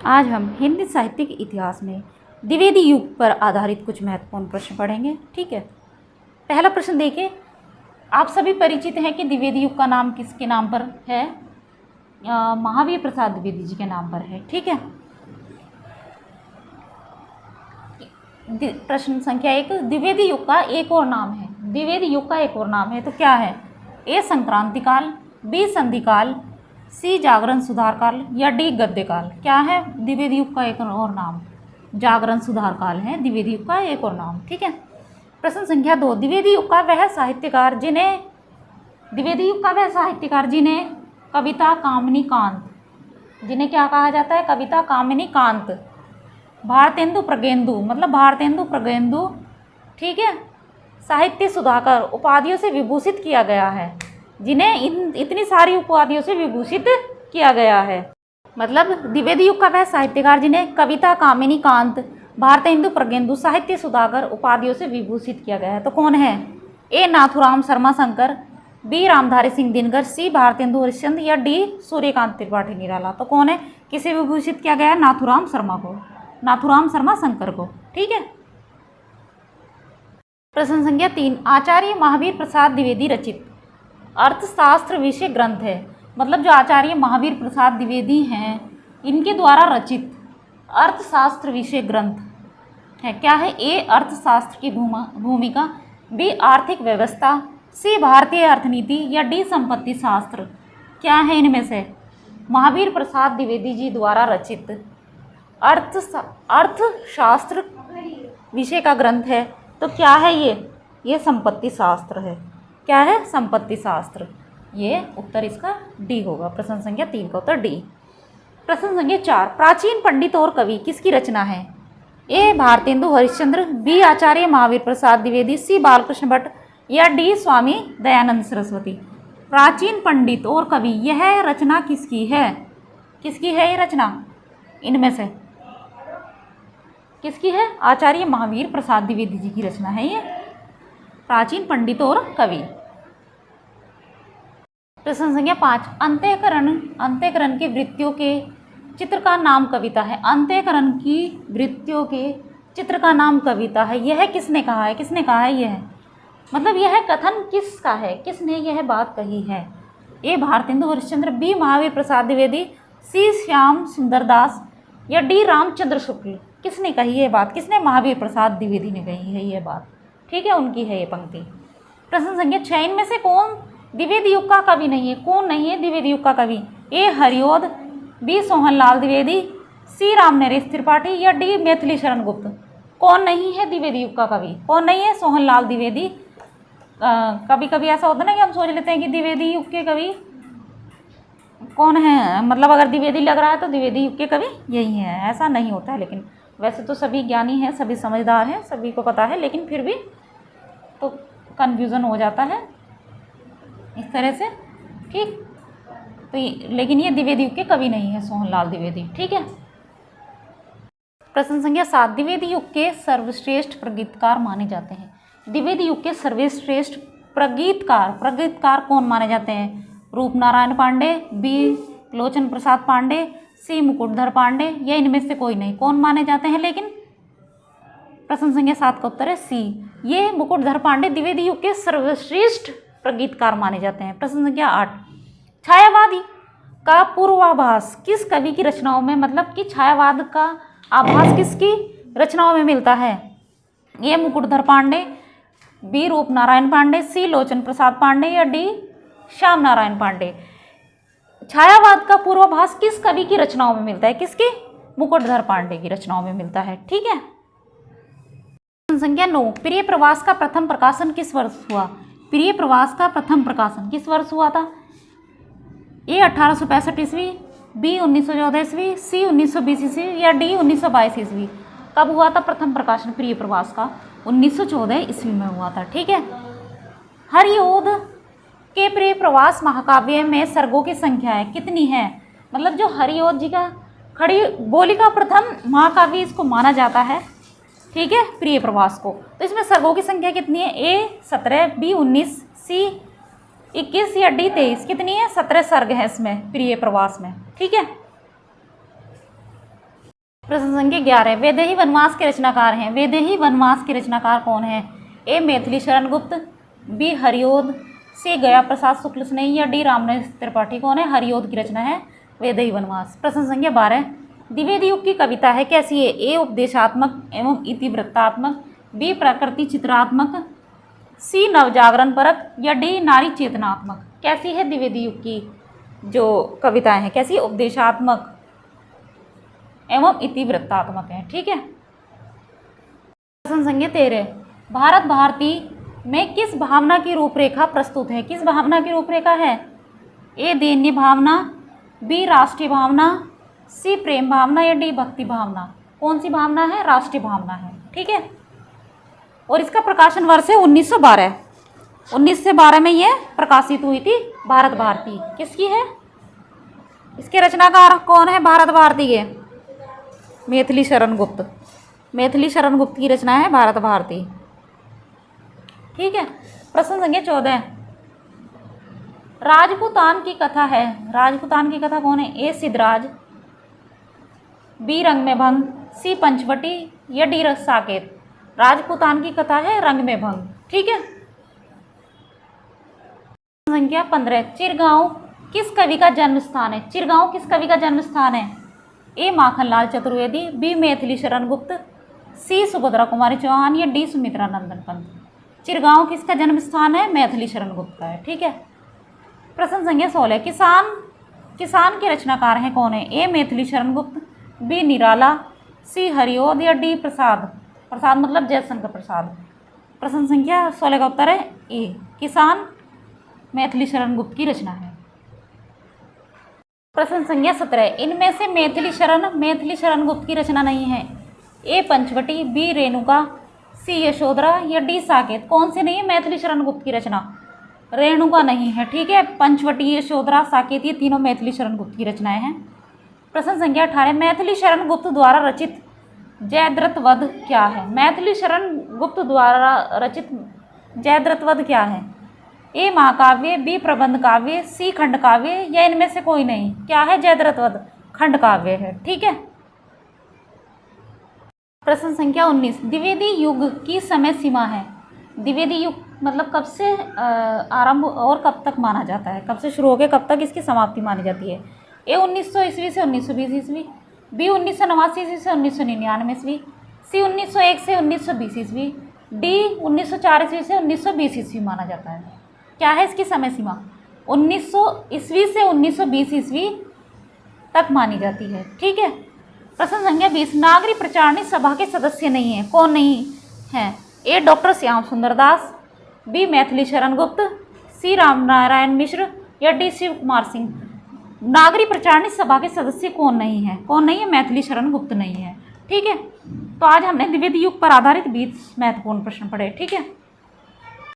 आज हम हिंदी साहित्य के इतिहास में द्विवेदी युग पर आधारित कुछ महत्वपूर्ण प्रश्न पढ़ेंगे। ठीक है, पहला प्रश्न देखिए। आप सभी परिचित हैं कि द्विवेदी युग का नाम किसके नाम पर है? महावीर प्रसाद द्विवेदी जी के नाम पर है। ठीक है। प्रश्न संख्या 1, द्विवेदी युग का एक और नाम है। द्विवेदी युग का एक और नाम है तो क्या है? ए संक्रांति काल, बी संधि काल, सी जागरण सुधार काल या डी गद्य काल। क्या है द्विवेदी युग का एक और नाम? जागरण सुधार काल है द्विवेदी युग का एक और नाम। ठीक है। प्रश्न संख्या 2, द्विवेदी युग का वह साहित्यकार जिन्हें कविता कामिनी कांत, जिन्हें क्या कहा जाता है? कविता कामिनी कांत, भारतेंदु प्रगेंदु, मतलब भारतेंदु प्रगेंदु, ठीक है, साहित्य सुधाकर उपाधियों से विभूषित किया गया है। जिन्हें इतनी सारी उपाधियों से विभूषित किया गया है, मतलब द्विवेदी युग का वह साहित्यकार जिन्हें कविता कामिनी कांत, भारतेंदु प्रगेंदु, साहित्य सुधाकर उपाधियों से विभूषित किया गया है तो कौन है? ए नाथुराम शर्मा शंकर, बी रामधारी सिंह दिनकर, सी भारतेंदु हरिश्चंद्र या डी सूर्यकांत त्रिपाठी निराला। तो कौन है? किसे विभूषित किया गया है? नाथुराम शर्मा शंकर को। ठीक है। प्रश्न संख्या 3, आचार्य महावीर प्रसाद द्विवेदी रचित अर्थशास्त्र विषय ग्रंथ है। मतलब जो आचार्य महावीर प्रसाद द्विवेदी हैं इनके द्वारा रचित अर्थशास्त्र विषय ग्रंथ है। क्या है? ए अर्थशास्त्र की भूमिका, बी आर्थिक व्यवस्था, सी भारतीय अर्थनीति या डी संपत्ति शास्त्र। क्या है इनमें से? महावीर प्रसाद द्विवेदी जी द्वारा रचित अर्थशास्त्र विषय का ग्रंथ है तो क्या है ये संपत्ति शास्त्र है। क्या है? संपत्ति शास्त्र। ये उत्तर इसका डी होगा। प्रश्न संख्या 3 का उत्तर डी। प्रश्न संख्या 4, प्राचीन पंडित और कवि किसकी रचना है? ए भारतेंदु हरिश्चंद्र, बी आचार्य महावीर प्रसाद द्विवेदी, सी बालकृष्ण भट्ट या डी स्वामी दयानंद सरस्वती। प्राचीन पंडित और कवि, यह रचना किसकी है? किसकी है ये रचना? इनमें से किसकी है? आचार्य महावीर प्रसाद द्विवेदी जी की रचना है ये प्राचीन पंडित और कवि। प्रश्न संख्या 5, अंत्यकरण की वृत्तियों के चित्र का नाम कविता है। अंत्यकरण की वृत्तियों के चित्र का नाम कविता है। यह किसने कहा है? किसने कहा है यह? मतलब यह कथन किसका है? किसने यह बात कही है? ए भारतेंदु हरिश्चंद्र, बी महावीर प्रसाद द्विवेदी, सी श्याम सुंदर दास या डी रामचंद्र शुक्ल। किसने कही है बात? किसने? महावीर प्रसाद द्विवेदी ने कही है ये बात। ठीक है, उनकी है ये पंक्ति। प्रश्न संख्या 6, इनमें से कौन द्विवेदी युग का कवि नहीं है? कौन नहीं है द्विवेदी युग का कवि? ए हरिओद, बी सोहनलाल द्विवेदी, सी रामनरेश त्रिपाठी या डी मैथिली शरण गुप्त। कौन नहीं है द्विवेदी युग का कवि? कौन नहीं है? सोहनलाल द्विवेदी। कभी कभी ऐसा होता है ना कि हम सोच लेते हैं कि द्विवेदी युग के कवि कौन है, मतलब अगर द्विवेदी लग रहा है तो द्विवेदी युग के कवि यही हैं। ऐसा नहीं होता है, लेकिन वैसे तो सभी ज्ञानी हैं, सभी समझदार हैं, सभी को पता है, लेकिन फिर भी तो कन्फ्यूज़न हो जाता है इस तरह से। ठीक, तो लेकिन ये द्विवेदी युग के कवि नहीं है सोहनलाल द्विवेदी। ठीक है। प्रश्न संख्या 7, द्विवेदी युग के सर्वश्रेष्ठ प्रगीतकार माने जाते हैं। द्विवेदी युग के सर्वश्रेष्ठ प्रगीतकार कौन माने जाते हैं? रूपनारायण पांडे, बी लोचन प्रसाद पांडे, सी मुकुटधर पांडे या इनमें से कोई नहीं। कौन माने जाते हैं? लेकिन प्रश्न संख्या 7 का उत्तर है सी, ये मुकुटधर पांडे द्विवेदी युग के सर्वश्रेष्ठ प्रगीतकार माने जाते हैं। प्रश्न संख्या 8, छायावादी का पूर्वाभास किस कवि की रचनाओं में, मतलब कि छायावाद का आभास किसकी रचनाओं में मिलता है? ये मुकुटधर पांडे, बी रूपनारायण पांडे, सी लोचन प्रसाद पांडे या डी श्याम नारायण पांडे। छायावाद का पूर्वाभास किस कवि की रचनाओं में मिलता है? किसकी? मुकुटधर पांडे की रचनाओं में मिलता है। ठीक है। संख्या 9, प्रिय प्रवास का प्रथम प्रकाशन किस वर्ष हुआ? प्रिय प्रवास का प्रथम प्रकाशन किस वर्ष हुआ था? ए 1865 ईस्वी, बी 1914 ईस्वी, सी 1920 ईस्वी या डी 1922 ईस्वी। कब हुआ था प्रथम प्रकाशन प्रिय प्रवास का? 1914 ईस्वी में हुआ था। ठीक है। हरिओद के प्रिय प्रवास महाकाव्य में सर्गों की संख्या है कितनी है? मतलब जो हरिओद जी का खड़ी बोली का प्रथम महाकाव्य इसको माना जाता है। ठीक है, प्रिय प्रवास को। तो इसमें सर्गों की संख्या कितनी है? ए 17, बी 19, सी 21 या डी 23। कितनी है? 17 सर्ग है इसमें प्रिय प्रवास में। ठीक है। प्रश्न संख्या 11, वैदेही वनवास के रचनाकार हैं। वैदेही वनवास के रचनाकार कौन है? ए मैथिली शरण गुप्त, बी हरिओद, सी गया प्रसाद शुक्ल स्नेही या डी रामनरेश त्रिपाठी। कौन है? हरिओद की रचना है वैदेही वनवास। प्रश्न संख्या 12, द्विवेदी युग की कविता है कैसी है? ए उपदेशात्मक एवं इतिवृत्तात्मक, बी प्रकृति चित्रात्मक, सी नवजागरण परक या डी नारी चेतनात्मक। कैसी है द्विवेदी युग की जो कविताएं हैं? कैसी? उपदेशात्मक एवं इतिवृत्तात्मक है। ठीक है। प्रश्न संख्या 13, भारत भारती में किस भावना की रूपरेखा प्रस्तुत है? किस भावना की रूपरेखा है? ए दैन्य भावना, बी राष्ट्रीय भावना, सी प्रेम भावना या डी भक्ति भावना। कौन सी भावना है? राष्ट्रीय भावना है। ठीक है। और इसका प्रकाशन वर्ष है 1912। 1912 में ये प्रकाशित हुई थी भारत भारती। किसकी है? इसके रचनाकार कौन है भारत भारती के? मैथिली शरण गुप्त। मैथिली शरण गुप्त की रचना है भारत भारती। ठीक है। प्रश्न संख्या 14, राजपूतान की कथा है। राजपूतान की कथा कौन है? ए सिद्धराज, बी रंग में भंग, सी पंचवटी या डी साकेत। राजपूतान की कथा है रंग में भंग। ठीक है। संख्या 15, चिरगांव किस कवि का जन्म स्थान है? चिरगांव किस कवि का जन्म स्थान है? ए माखनलाल चतुर्वेदी, बी मैथिली शरण गुप्त, सी सुभद्रा कुमारी चौहान या डी सुमित्रा नंदन पंत। चिरगांव किसका जन्म स्थान है? मैथिली शरण गुप्त का है। ठीक है। प्रश्न संख्या 16, किसान के रचनाकार हैं कौन है? ए मैथिली शरण गुप्त, बी निराला, सी हरिओद या डी प्रसाद। प्रसाद मतलब जयशंकर प्रसाद। प्रश्न संख्या 16 का उत्तर है ए, किसान मैथिली शरण गुप्त की रचना है। प्रश्न संख्या 17, इनमें से मैथिली शरण गुप्त की रचना नहीं है। ए पंचवटी, बी रेणुका, सी यशोधरा या डी साकेत। कौन से नहीं है मैथिली शरण गुप्त की रचना? रेणुका नहीं है। ठीक है। पंचवटी, यशोधरा, साकेत ये तीनों मैथिली शरण गुप्त की रचनाएं हैं। प्रश्न संख्या 18, मैथिली शरण गुप्त द्वारा रचित जयद्रथ वध क्या है? मैथिली शरण गुप्त द्वारा रचित जयद्रथ वध क्या है? ए महाकाव्य, बी प्रबंध काव्य, सी खंड काव्य या इनमें से कोई नहीं। क्या है जयद्रथ वध? खंड काव्य है। ठीक है। प्रश्न संख्या 19, द्विवेदी युग की समय सीमा है। द्विवेदी युग मतलब कब से आरंभ और कब तक माना जाता है? कब से शुरू होकर कब तक इसकी समाप्ति मानी जाती है? ए 1900 ईस्वी से 1920 ईस्वी, बी 1989 ईस्वी से 1999 ईस्वी, सी 1901 से 1920 ईस्वी, डी 1904 ईस्वी से 1920 ईस्वी माना जाता है। क्या है इसकी समय सीमा? 1900 ईस्वी से 1920 ईस्वी तक मानी जाती है। ठीक है। प्रश्न संख्या 20, नागरी प्रचारणी सभा के सदस्य नहीं है। कौन नहीं है? ए डॉक्टर श्याम सुंदर दास, बी मैथिली शरण गुप्त, सी रामनारायण मिश्र या डी शिव कुमार सिंह। नागरी प्रचारणी सभा के सदस्य कौन नहीं है? कौन नहीं है? मैथिली शरण गुप्त नहीं है। ठीक है। तो आज हमने द्विवेदी युग पर आधारित 20 महत्वपूर्ण प्रश्न पढ़े। ठीक है।